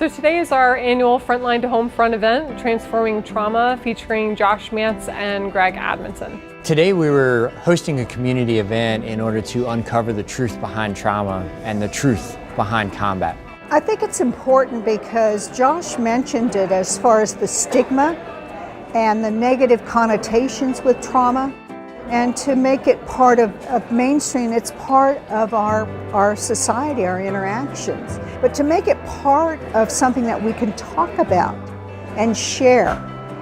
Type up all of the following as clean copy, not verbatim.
So today is our annual Frontline to Home Front event, Transforming Trauma, featuring Josh Mantz and Greg Admonson. Today we were hosting a community event in order to uncover the truth behind trauma and the truth behind combat. I think it's important because Josh mentioned it as far as the stigma and the negative connotations with trauma. And to make it part of mainstream, it's part of our society, our interactions. But to make it part of something that we can talk about and share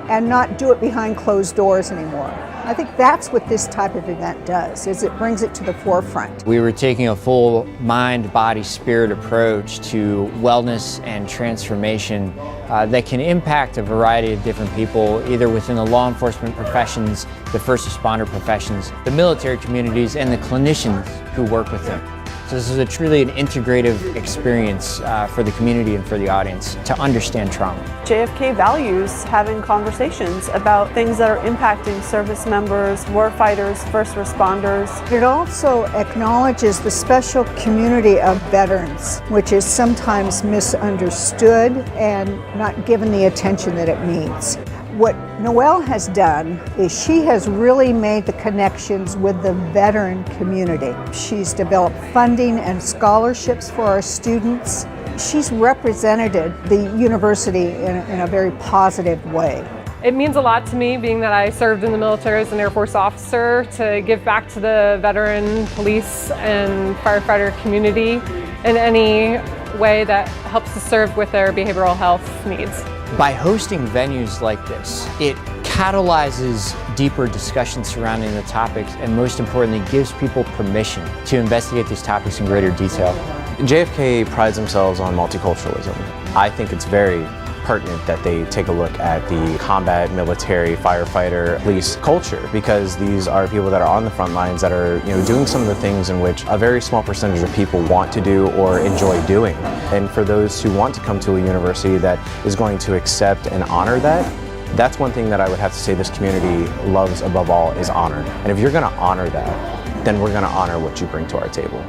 and not do it behind closed doors anymore. I think that's what this type of event does, is it brings it to the forefront. We were taking a full mind, body, spirit approach to wellness and transformation that can impact a variety of different people, either within the law enforcement professions, the first responder professions, the military communities, and the clinicians who work with them. So this is truly an integrative experience for the community and for the audience to understand trauma. JFK values having conversations about things that are impacting service members, warfighters, first responders. It also acknowledges the special community of veterans, which is sometimes misunderstood and not given the attention that it needs. What Noelle has done is she has really made the connections with the veteran community. She's developed funding and scholarships for our students. She's represented the university in a very positive way. It means a lot to me, being that I served in the military as an Air Force officer, to give back to the veteran police and firefighter community in any way that helps to serve with their behavioral health needs. By hosting venues like this, it catalyzes deeper discussion surrounding the topics and, most importantly, gives people permission to investigate these topics in greater detail. JFK prides themselves on multiculturalism. I think it's very pertinent that they take a look at the combat, military, firefighter, police culture, because these are people that are on the front lines that are, doing some of the things in which a very small percentage of people want to do or enjoy doing. And for those who want to come to a university that is going to accept and honor that, that's one thing that I would have to say this community loves above all is honor. And if you're going to honor that, then we're going to honor what you bring to our table.